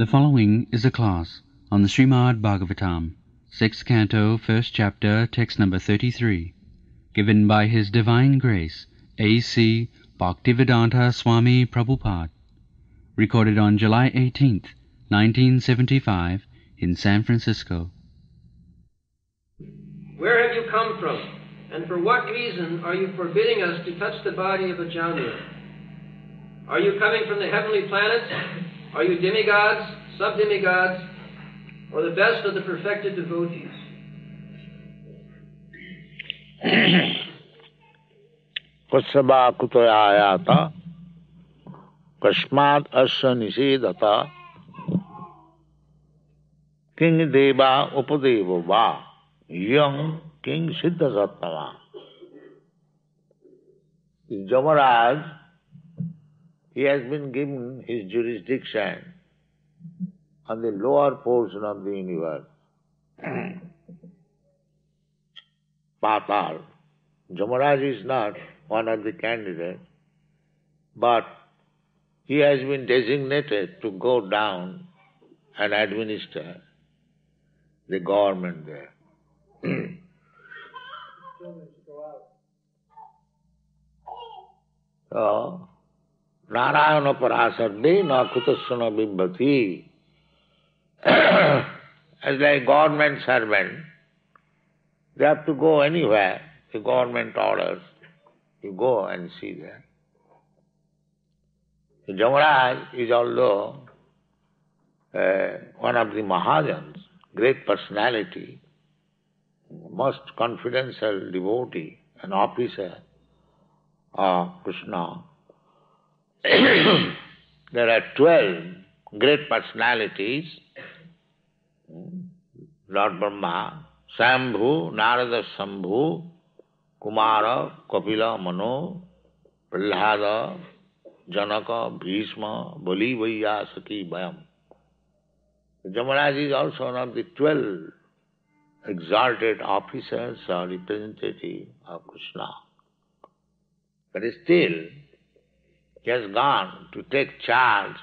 The following is a class on the Srimad Bhagavatam, 6th Canto, 1st Chapter, text number 33, given by His Divine Grace, A.C. Bhaktivedanta Swami Prabhupada, recorded on July 18th, 1975, in San Francisco. Where have you come from, and for what reason are you forbidding us to touch the body of a Jamnu? Are you coming from the heavenly planets? Are you demigods, sub-demigods, or the best of the perfected devotees? Kasaba kutayayata kasmat asya nisedata king deva upadevo va young king siddha sattama. Jamaraj, he has been given his jurisdiction on the lower portion of the universe. Patal. Jamaraj is not one of the candidates, but he has been designated to go down and administer the government there. So, Narayana parasarde na kutasana bimbhati. As like government servant, they have to go anywhere. The government orders, you go and see there. The Jamaraj is although one of the Mahajans, great personality, most confidential devotee, an officer of Krishna. There are 12 great personalities, Lord Brahma, Sambhu, Narada Sambhu, Kumara, Kapila, Mano, Prahlada, Janaka, Bhishma, Bali, Vaiyasaki, Bhayam. Jamaraj is also one of the 12 exalted officers or representative of Krishna. But still, he has gone to take charge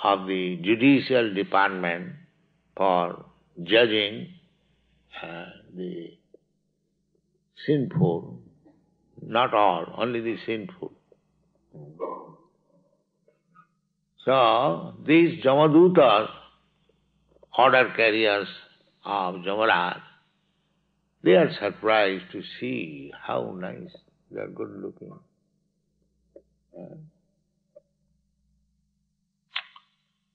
of the judicial department for judging the sinful, not all, only the sinful. So, these Jamadutas, order carriers of Jamaraj, they are surprised to see how nice, they are good looking.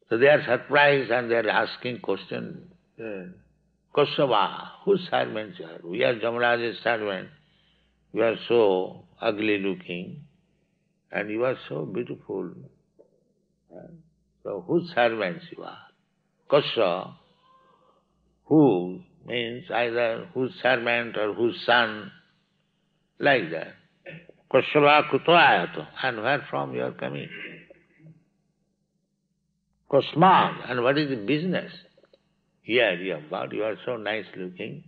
So they are surprised and they are asking questions. Kosava, whose servants are? We are Jamaraj's servants. You are so ugly looking and you are so beautiful. So whose servants you are? Kosha, who means either whose servant or whose son, like that. Kosava kuto ayato, and where from you are coming? Kosman, and what is the business? Here you have got, you are so nice looking.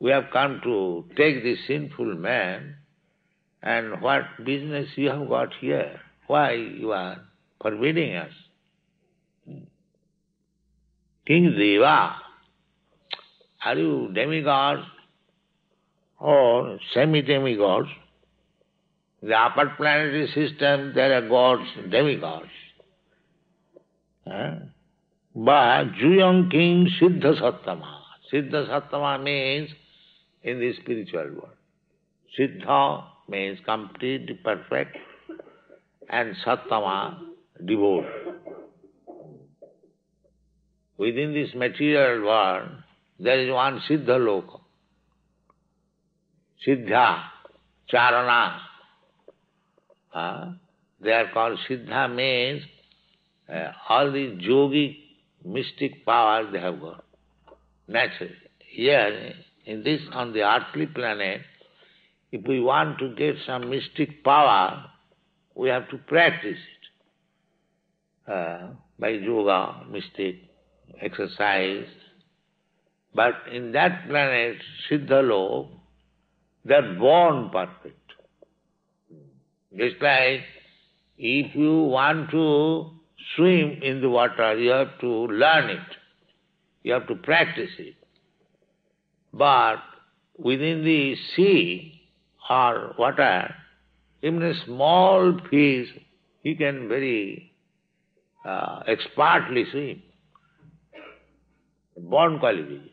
We have come to take this sinful man, and what business you have got here? Why you are forbidding us? King Deva, are you demigods or semi-demigods? In the upper planetary system there are gods, demigods. But Juyang King Siddha Sattama. Siddha Sattama means in the spiritual world. Siddha means complete, perfect, and Sattama, devout. Within this material world, there is one Siddha Loka. Siddha, Charana. They are called Siddha means all the yogic, mystic powers they have got. Naturally. Here, in this, on the earthly planet, if we want to get some mystic power, we have to practice it by yoga, mystic exercise. But in that planet, Siddha-lok, they are born perfect. Just like if you want to swim in the water, you have to learn it. You have to practice it. But within the sea or water, even a small fish, he can very expertly swim. Born qualification.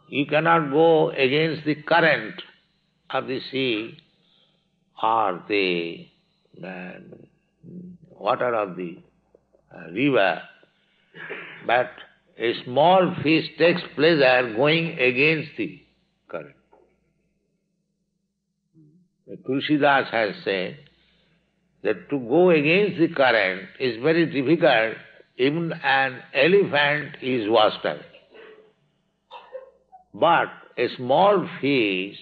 You cannot go against the current of the sea or the water of the river, but a small fish takes pleasure going against the current. Tulsidas has said that to go against the current is very difficult. Even an elephant is washed away. But a small fish,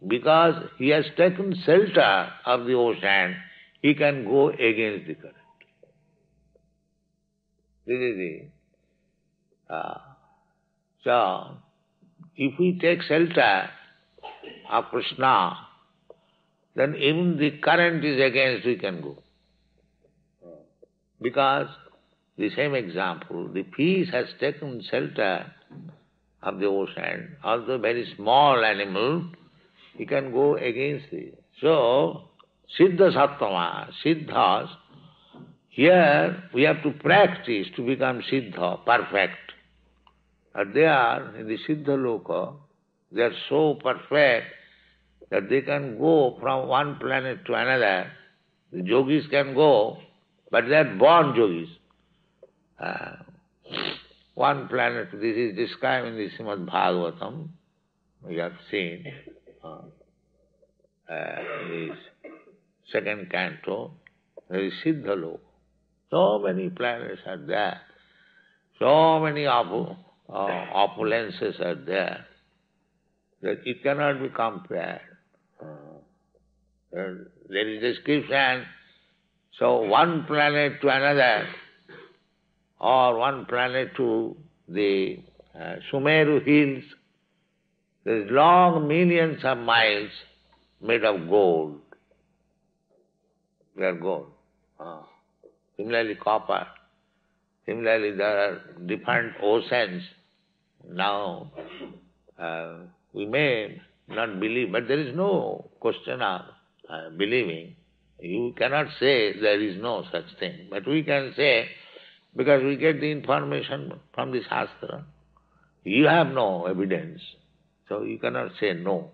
because he has taken shelter of the ocean, he can go against the current. This is the... so, if we take shelter of Krishna, then even the current is against, we can go. Because, the same example, the fish has taken shelter of the ocean, although very small animal, he can go against it. So, Siddha Sattva, Siddhas, here we have to practice to become Siddha, perfect. And they are, in the Siddha Loka, they are so perfect that they can go from one planet to another. The yogis can go, but they are born yogis. One planet, this is described in the Srimad Bhagavatam, we have seen, this second canto, there is Siddha Loka. So many planets are there, so many opulences are there, that it cannot be compared. There is description, so one planet to another, or one planet to the Sumeru hills, there is long millions of miles made of gold. They are gold. Similarly copper. Similarly there are different oceans. Now we may not believe, but there is no question of believing. You cannot say there is no such thing, but we can say, because we get the information from the Shastra, you have no evidence, so you cannot say no.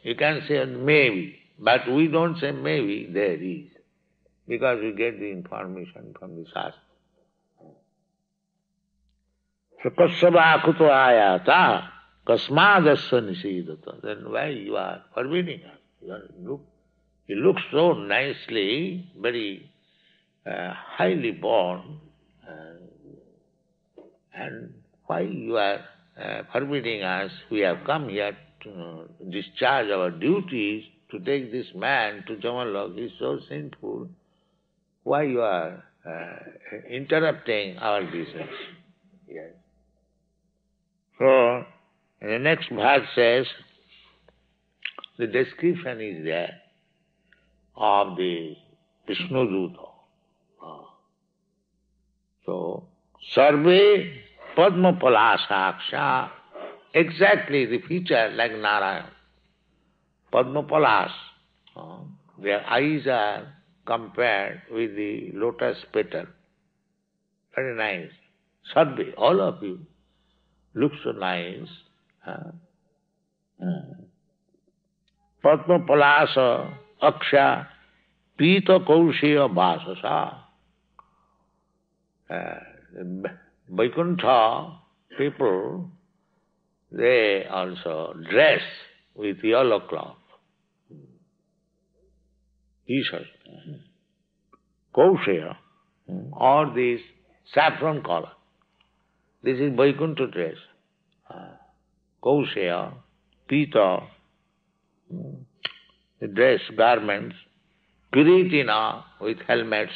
You can say maybe, but we don't say maybe, there is, because we get the information from the Shastra. So, kasyava kuto ayata, kasmadasya nisidata. Then why you are forbidding us? You look so nicely, very highly born, and why you are forbidding us? We have come here to discharge our duties, to take this man to Jamalok. He is so sinful. Why you are interrupting our business? Yes. So, the next verse says, the description is there of the Vishnu Duta. So, Sarve Padma Palasaksha, exactly the feature like Narayan. Padma Palas, their eyes are compared with the lotus petal. Very nice. Sarve, all of you, look so nice. Padma Palasa Aksha Pita Kaushiya Bhasasa. Vaikuntha people, they also dress with yellow cloth. T-shirt. Kaushiya, or this saffron color. This is Vaikuntha dress. Kaushiya, Pita, dress, garments, Kiritina with helmets,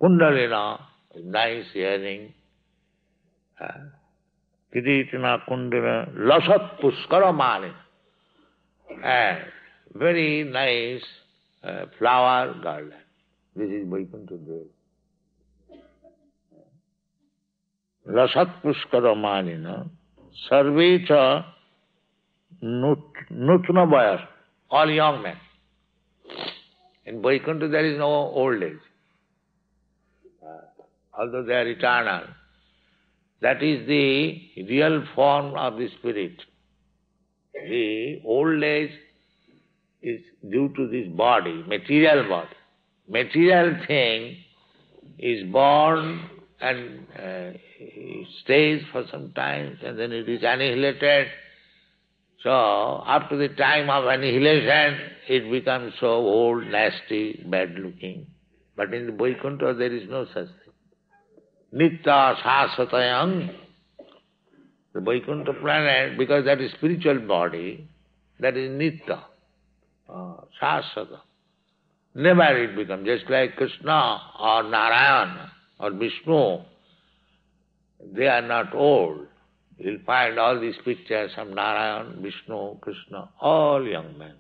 Kundalina with nice earring, Kiritina, Kundalina, Lasat Puskara Mali, and very nice flower garland. This is Vaikuntha Dev. Rasat puskara manina sarve cha nutna bayas, all young men. In Vaikuntha there is no old age. Although they are eternal, that is the real form of the spirit. The old age is due to this body, material body. Material thing is born and stays for some time and then it is annihilated. So after the time of annihilation, it becomes so old, nasty, bad looking. But in the Vaikuntha there is no such thing. Nitya sasatayam. The Vaikuntha planet, because that is spiritual body, that is nitya, sasata. Never it becomes, just like Krishna or Narayana or Vishnu, they are not old. You'll find all these pictures of Narayana, Vishnu, Krishna, all young men.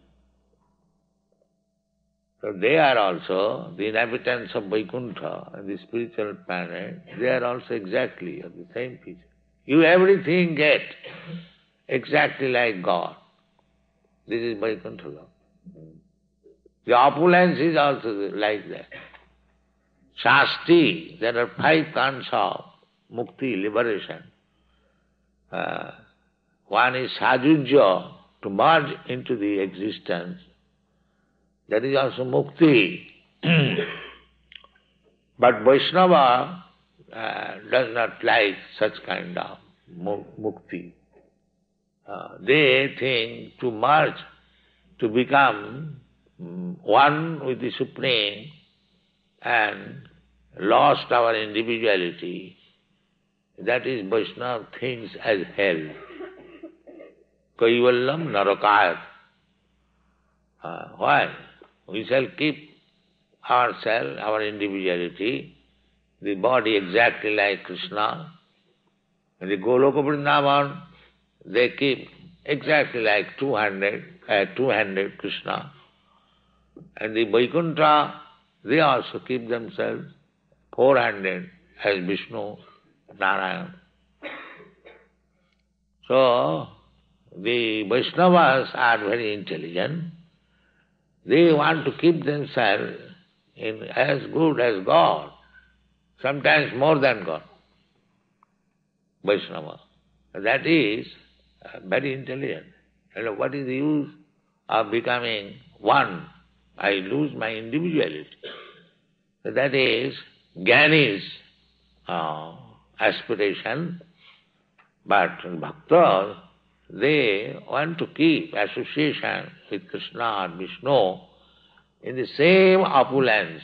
So they are also, the inhabitants of Vaikuntha, the spiritual planet, they are also exactly of the same feature. You everything get exactly like God. This is Vaikuntha love. The opulence is also like that. Shasti, there are 5 kinds of mukti, liberation. One is sajujya, to merge into the existence. That is also mukti. But Vaishnava does not like such kind of mukti. They think to merge, to become one with the Supreme and lost our individuality, that is Vaishnava thinks as hell. Kaivallam narakayat. Why? We shall keep ourselves, our individuality, the body exactly like Krishna. In the Goloka Vrindavan, they keep exactly like two-handed Krishna. And the Vaikuntha, they also keep themselves four-handed as Vishnu, Narayana. So, the Vaishnavas are very intelligent. They want to keep themselves in as good as God, sometimes more than God. Vaishnava. That is very intelligent. And what is the use of becoming one? I lose my individuality. That is Jnani's aspiration. But Bhaktas, they want to keep association with Krishna or Vishnu in the same opulence,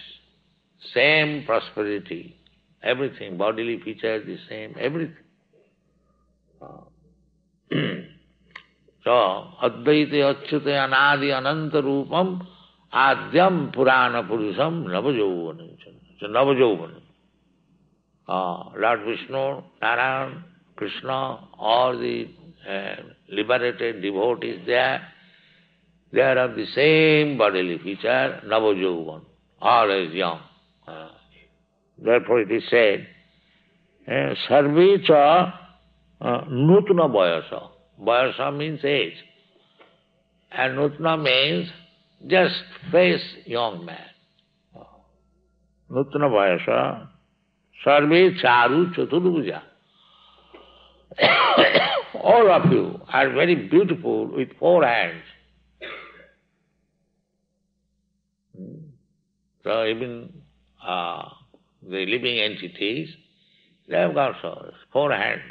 same prosperity, everything, bodily features the same, everything. So, Advaita Achyuta Anadi Ananta Rupam Adyam Purana Purusham Navajauvanam. So, Navajauvanam. Lord Vishnu, Narayana, Krishna, all the liberated devotees there, they are of the same bodily feature, Navajauvan, always young. Therefore it is said, Sarve cha nutna bayasa. Bayasa means age. And nutna means just fresh young man. Nutna bayasa. Sarve charu chaturbuja. All of you are very beautiful with 4 hands. So even the living entities, they have got 4 hands.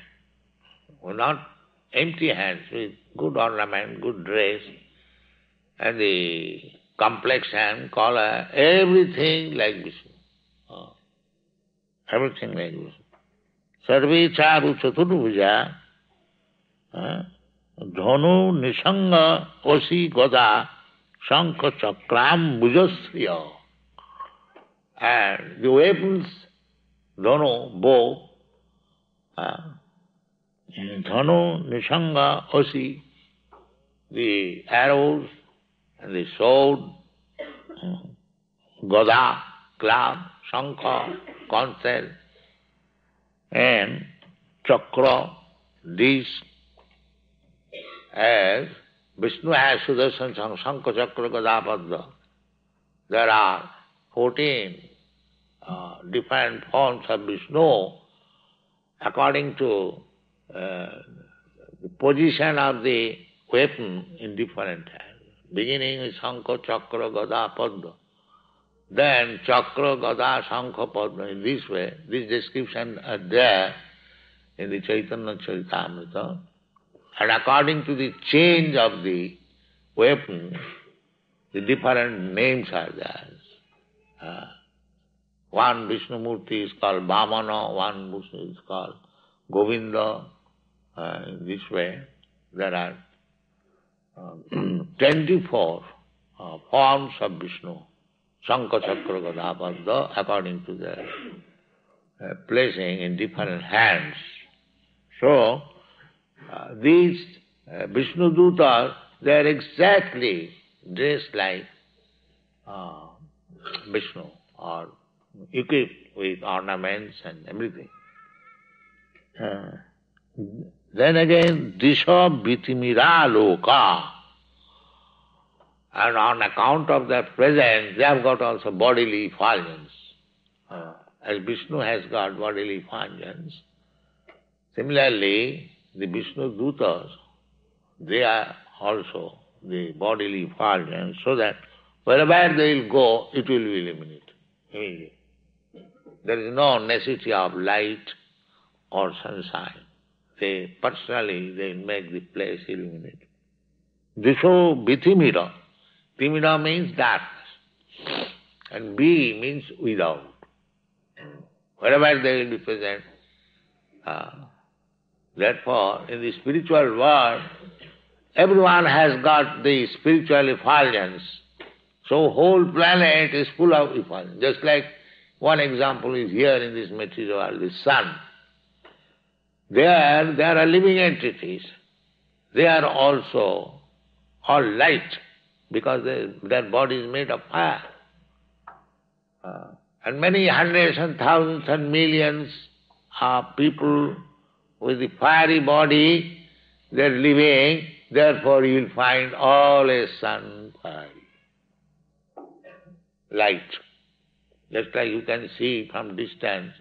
Not empty hands, with good ornament, good dress, and the complexion, color, everything like Vishnu. Everything like Vishnu. Sarve charu chaturbuja, dhanu nisanga osi gada shankha chakram bujasriya. And the weapons, dhanu, bow, dhanu nisanga osi, the arrows and the sword, Gada, club, Shankha, conch shell, and Chakra, these as Vishnu has Sudarshan Shankha Chakra Gada Padma. There are 14 different forms of Vishnu according to the position of the weapon in different hands. Beginning with Shankha, Chakra, Gada, Padma. Then Chakra, Gada, Shankha, Padma. In this way, this description are there in the Chaitanya Charitamrita. And according to the change of the weapon, the different names are there. One Vishnu Murti is called Vamana, one Vishnu is called Govinda. In this way, there are 24 forms of Vishnu, Shankha, Chakra, Gada, Padma, according to their placing in different hands. So, these Vishnu Dutas, they are exactly dressed like Vishnu, or equipped with ornaments and everything. Then again, Disha Vitimira Loka. And on account of their presence, they have got also bodily effulgence. As Vishnu has got bodily effulgence, similarly, the Vishnu Dutas, they are also the bodily effulgence, so that wherever they will go, it will be illuminated immediately. There is no necessity of light or sunshine. They personally, they make the place illuminated. Disho Vitimira. Timira means darkness, and B means without. Wherever they will be present. Therefore, in the spiritual world, everyone has got the spiritual effulgence. So whole planet is full of effulgence. Just like one example is here in this material world, the sun. There are living entities. They are also all light, because their body is made of fire. And many hundreds and thousands and millions of people with the fiery body, they are living, therefore you will find all a sun fiery. Light. Just like you can see from distance,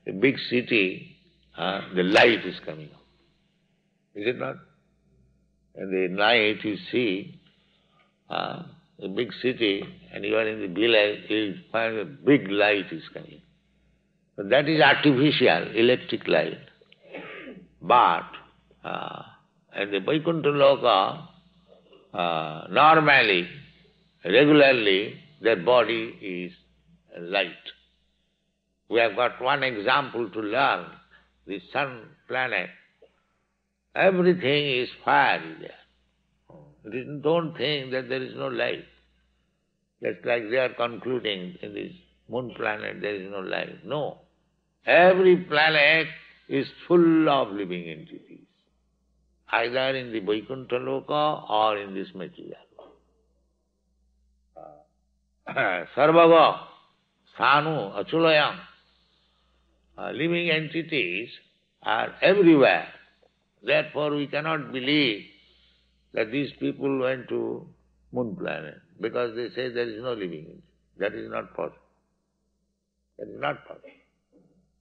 a big city, the light is coming up. Is it not? In the night you see a big city, and you are in the village, you find a big light is coming. But that is artificial, electric light. But in the Vaikuntha Loka, normally, regularly, their body is light. We have got one example to learn. The sun planet, everything is fiery there. Don't think that there is no light. Just like they are concluding in this moon planet there is no light. No. Every planet is full of living entities, either in the Vaikuntha Loka or in this material. Sarvava, Sanu, Achulayam. Living entities are everywhere. Therefore we cannot believe that these people went to moon planet, because they say there is no living entity. That is not possible. That is not possible.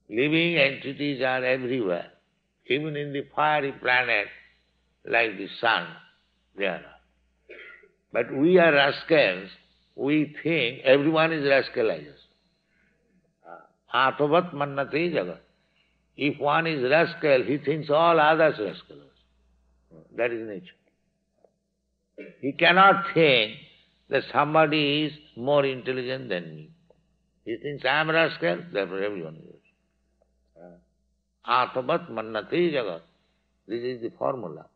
Living entities are everywhere. Even in the fiery planet, like the sun, there are. But we are rascals. We think everyone is rascalized. Atavat mannate jagat. If one is rascal, he thinks all others rascals. That is nature. He cannot think that somebody is more intelligent than me. He thinks I am rascal, therefore everyone is. Atavat mannate jagat. This is the formula.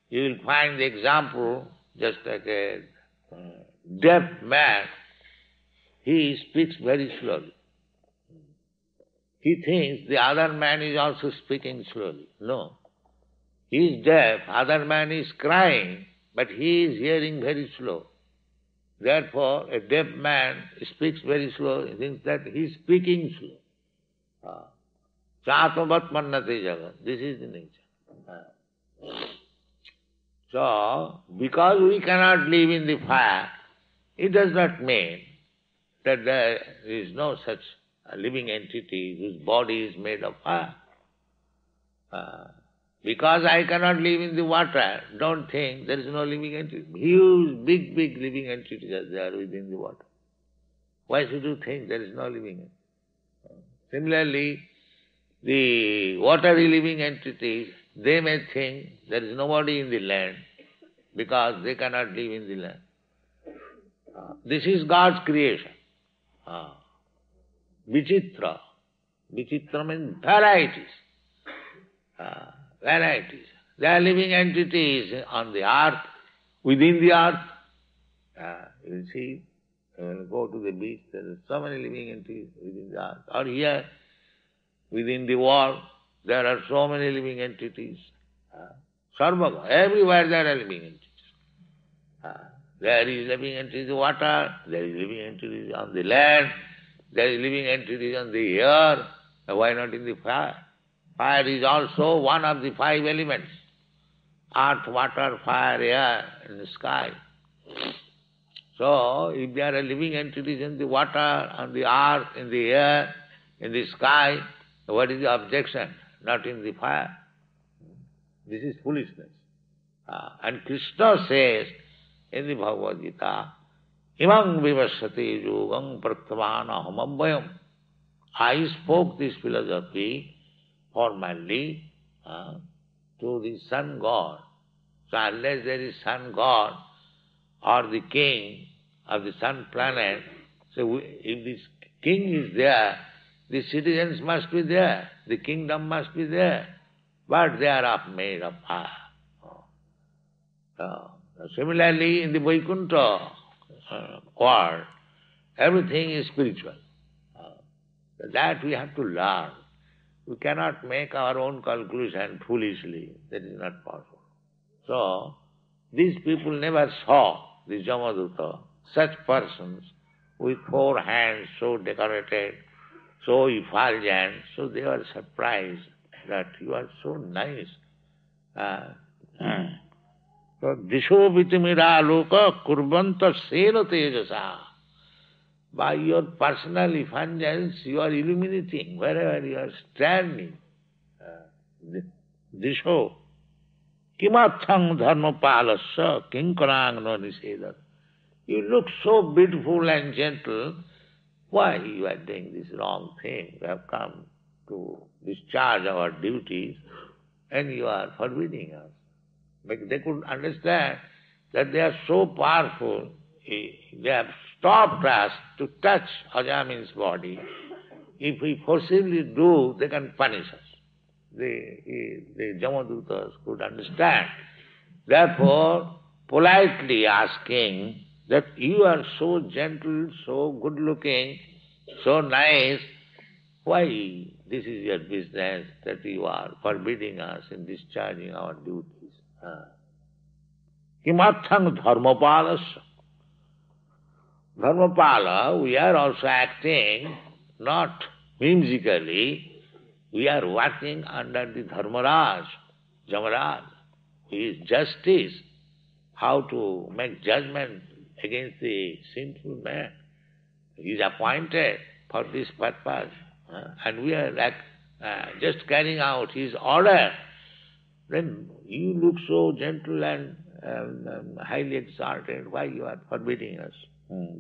You will find the example just like a deaf man. He speaks very slowly. He thinks the other man is also speaking slowly. No. He is deaf, other man is crying, but he is hearing very slow. Therefore, a deaf man speaks very slow, he thinks that he is speaking slow. Chātmavat mannate jagat. This is the nature. So, because we cannot live in the fire, it does not mean that there is no such living entity whose body is made of fire. Because I cannot live in the water, don't think there is no living entity. Huge, big living entities are there within the water. Why should you think there is no living entity? Similarly, the watery living entities, they may think there is nobody in the land because they cannot live in the land. This is God's creation. Vichitra. Vichitra means varieties. Varieties. There are living entities on the earth, within the earth. You see, when you go to the beach, there are so many living entities within the earth. Or here, within the wall, there are so many living entities. Sarvaga, everywhere there are living entities. There is living entities in the water, there is living entities on the land, there is living entities on the air. Why not in the fire? Fire is also one of the 5 elements. Earth, water, fire, air, and the sky. So, if there are living entities in the water, on the earth, in the air, in the sky, what is the objection? Not in the fire. This is foolishness. And Krishna says in the Bhagavad Gita, Imam vivasati yogam praktavana hamabhayam. I spoke this philosophy formally to the sun god. So unless there is sun god or the king of the sun planet, so if this king is there, the citizens must be there, the kingdom must be there, but they are made of fire. Similarly, in the Vaikuntha world, everything is spiritual. That we have to learn. We cannot make our own conclusion foolishly. That is not possible. So, these people never saw the Jamaduta, such persons with 4 hands so decorated, so effulgent, so they were surprised that you are so nice. So, disho vitimira loka kurbanta sena tejasa. By your personal effulgence, you are illuminating wherever you are standing. Disho kimathang dharma palasya kinkarang no nisedat. You look so beautiful and gentle. Why you are doing this wrong thing? We have come to discharge our duties and you are forbidding us. But they could understand that they are so powerful, they have stopped us to touch Ajamin's body. If we forcibly do, they can punish us. The Jamadutas could understand. Therefore, politely asking that you are so gentle, so good looking, so nice, why this is your business that you are forbidding us in discharging our duties? Kimathang dharmapalasya. Dharmapala, we are also acting not whimsically, we are working under the Dharmaraj, Jamaraj, who is justice, how to make judgment against the sinful man. He is appointed for this purpose, and we are like just carrying out his order. Then you look so gentle and highly exalted, why you are forbidding us?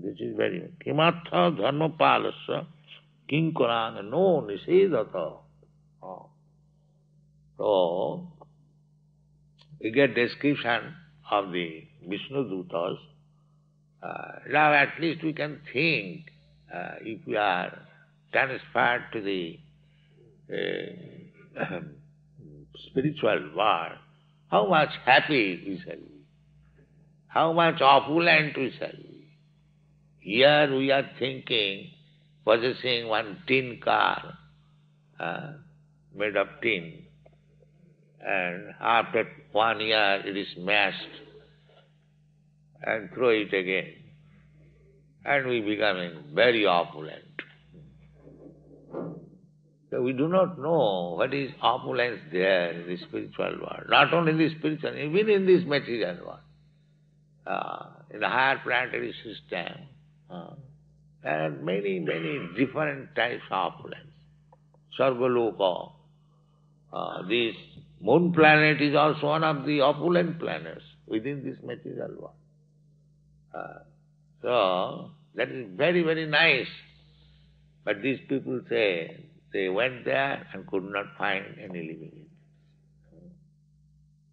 This is very good. Kimatha dharma palasya kinkurang no nisedata. So, we get description of the Vishnu Dutas. Now at least we can think, if we are transferred to the spiritual world, how much happy we shall be, how much opulent we shall be. Here we are thinking, possessing one tin car, made of tin, and after 1 year it is smashed, and throw it again. And we becoming very opulent. So we do not know what is opulence there in the spiritual world. Not only in the spiritual, even in this material world. In the higher planetary system, there are many, many different types of opulence. Sarvaloka. This moon planet is also one of the opulent planets within this material world. So, that is very, very nice. But these people say they went there and could not find any living.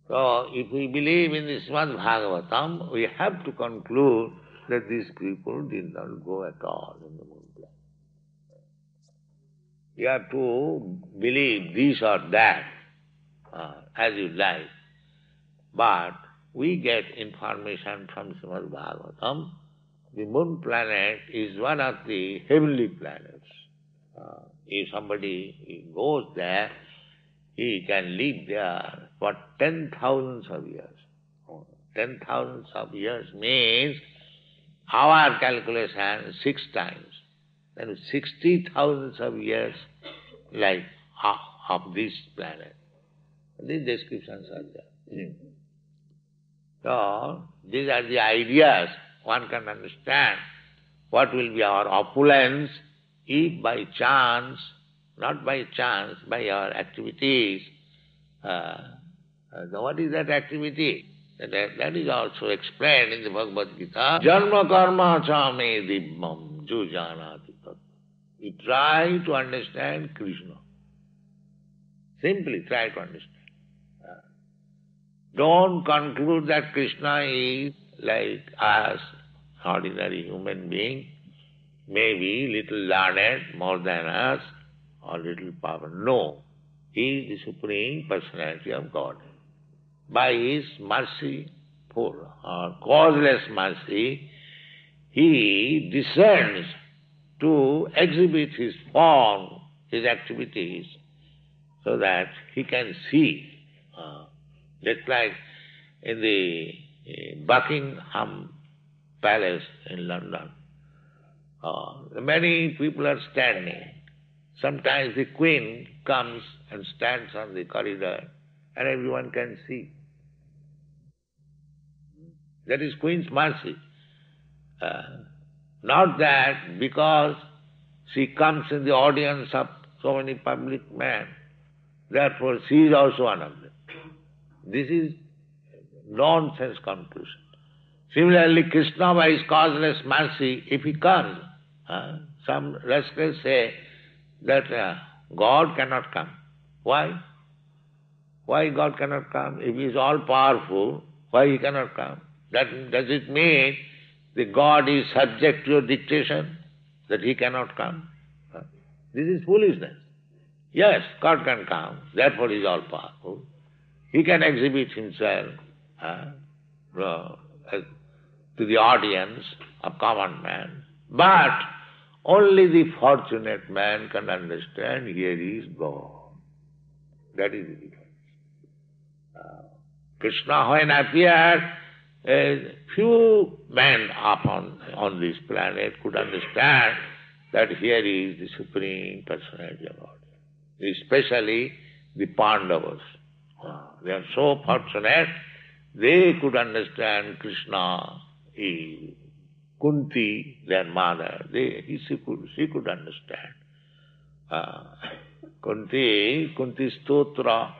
So, if we believe in the Srimad Bhagavatam, we have to conclude that these people did not go at all in the moon planet. You have to believe this or that, as you like. But we get information from Srimad Bhagavatam. The moon planet is one of the heavenly planets. If somebody goes there, he can live there for 10,000 of years. 10,000 of years means our calculation 6 times. Then 60,000 of years life of this planet. These descriptions are there. So, these are the ideas. One can understand what will be our opulence if by chance, not by chance, by our activities. What is that activity? That is also explained in the Bhagavad Gita. Janma karma cha me dibbam jujanati tat. We try to understand Krishna. Simply try to understand. Don't conclude that Krishna is like us, ordinary human being, maybe little learned more than us, or little powerful. No. He is the Supreme Personality of God. By His mercy, or causeless mercy, He descends to exhibit His form, His activities, so that He can see. Just like in the Buckingham Palace in London, many people are standing. Sometimes the Queen comes and stands on the corridor and everyone can see. That is Queen's mercy. Not that because she comes in the audience of so many public men, therefore she is also one of them. This is nonsense conclusion. Similarly, Krishna by His causeless mercy, if He comes, some rascals say that God cannot come. Why? Why God cannot come? If He is all-powerful, why He cannot come? Does it mean that God is subject to your dictation, that He cannot come? This is foolishness. Yes, God can come, therefore He is all-powerful. He can exhibit Himself to the audience of common man, but only the fortunate man can understand here is God. That is the difference. Krishna, when appeared, few men on this planet could understand that here is the Supreme Personality of God. Especially the Pandavas. They are so fortunate, they could understand Krishna is Kunti, their mother. She could understand. Kunti Stotra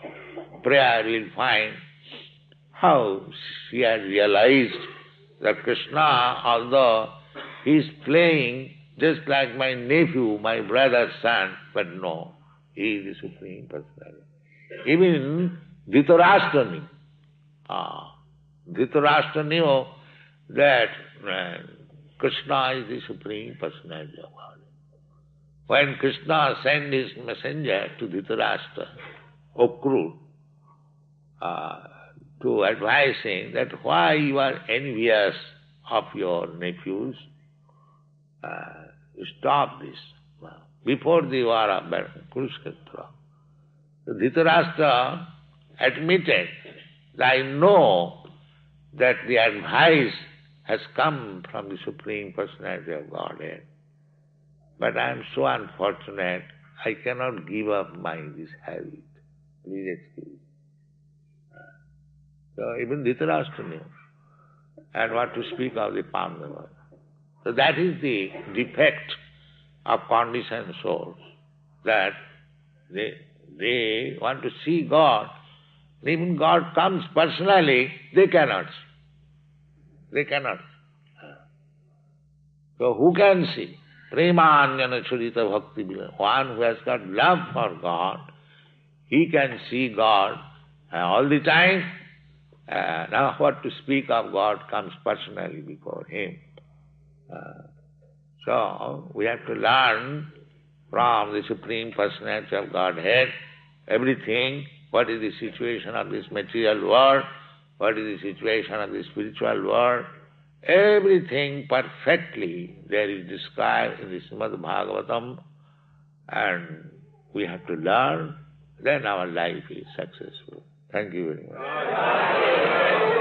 prayer will find how she had realized that Krishna, although he is playing just like my nephew, my brother's son, but no, he is the Supreme Personality. Even Dhritarashtra knew that Krishna is the Supreme Personality of God. When Krishna sent his messenger to Dhritarashtra, Okrur, to advise him that why you are envious of your nephews, stop this. Before the war of Kurukshetra, Dhritarashtra admitted that I know that the advice has come from the Supreme Personality of Godhead. But I am so unfortunate, I cannot give up this habit. Please excuse. So even Dhritarashtra knew. And what to speak of the Pandavas. So that is the defect of conditioned souls, that they want to see God. Even God comes personally, they cannot. They cannot. So who can see? Premanjana churita bhakti bila. One who has got love for God, he can see God all the time. Now what to speak of, God comes personally before him. So we have to learn from the Supreme Personality of Godhead everything, what is the situation of this material world, what is the situation of the spiritual world, everything perfectly there is described in the Srimad Bhagavatam, and we have to learn, then our life is successful. Thank you very much.